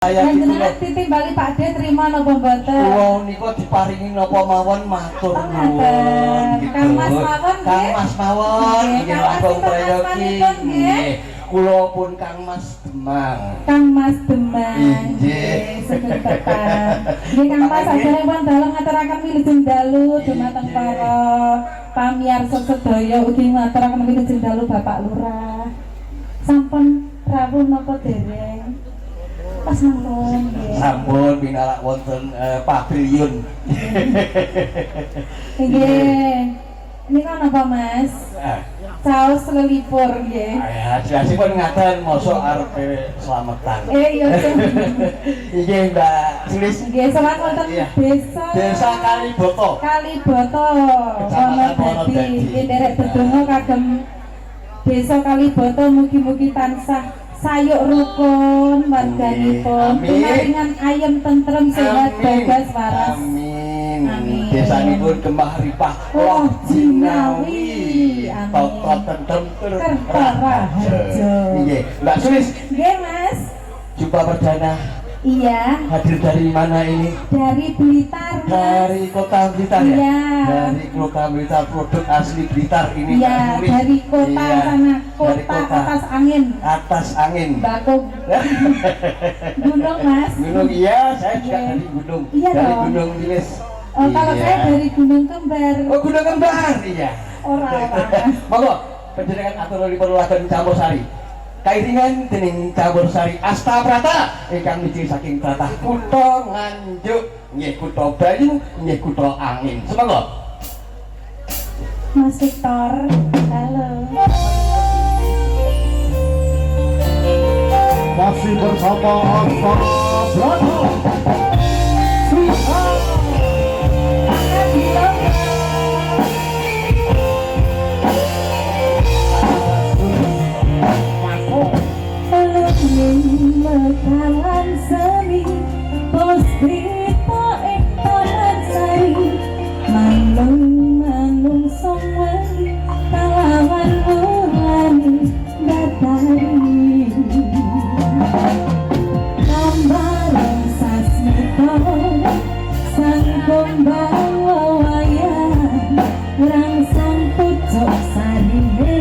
Panjenengan ditimbali Pak D terima napa mboten? Kula nika diparingi napa mawon matur nuwun. Kang Mas mawon nggih. Kang Mas mawon nggih langkung prayogi nggih. Kula pun Kang Mas Demang. Kang Mas Demang. Nggih. Sugeng tepan. Nggih Kang Mas saderengipun dalem ngaturaken wilujeng dalu dumateng para pamiyarsa sedaya ugi ngaturaken wilujeng dalu Bapak Lurah. Sampun rawuh napa dereng? Pas sampun nggih. Sampun pinalak wonten pavilion. Nggih. Nika napa Mas? Saus lelipur nggih. Ya, jelasipun ngaten mosok arepe slametan. Iya. Nggih Mbak Sulis. Nggih, sowan wonten Desa Kaliboto. Kaliboto. Kecamatan Wonodadi. Wonodadi. Nggih derek dedonga kagem Desa Kaliboto mugi-mugi tansah sayuk rukun warganipun. Pinaringan ayem tentrem sehat bagas waras. Amin. Amin. Desanipun Gembah Ripah Loh Jinawi. Toto tentrem tur Raharjo. Nggih, Mbak Sulis. Nggih, Mas. Jumpa perdana. Iya. Hadir dari mana ini? Dari Blitar, Mas. Dari kota Blitar ya? Iya. Dari kota Blitar, produk asli Blitar ini. Iya, Mbak Sulis. dari kota Iya. sana, Dari kota atas angin. Atas angin. Bakung. Gunung, Mas. Gunung iya, saya juga Iya. dari gunung. Iya dari dong. Gunung Wilis. Oh, kalau Iya. saya dari Gunung Kembar. Oh, Gunung Kembar, iya. Orang. Monggo, panjenengan aturipun lagen Campursari. Kairingan dening Campursari Asta Prata ingkang miji saking tlatah Kutha Nganjuk, nggih Kutha Bayu, nggih Kutha Angin. Semoga Mas Victor. Halo. Masih bersama Asta Prata. Mekalan seni pos berita ektalan sari manung songwani kalawan mulani datari kambarang sasmito sang gombang wawayan rangsang pucuk sarine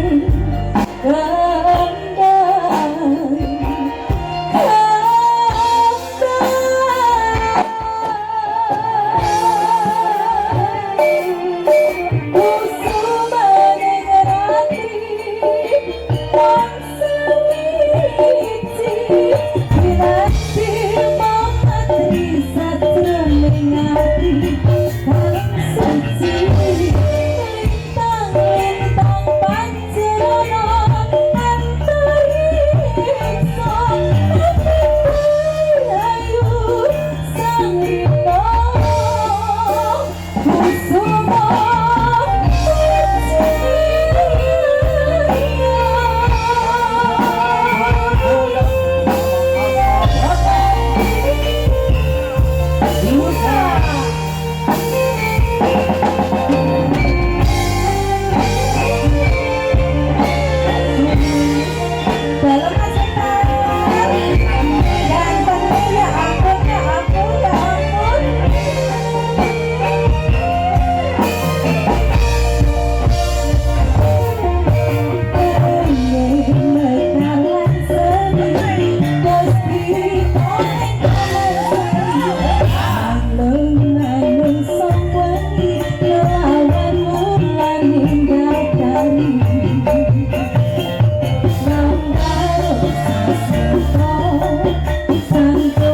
Sang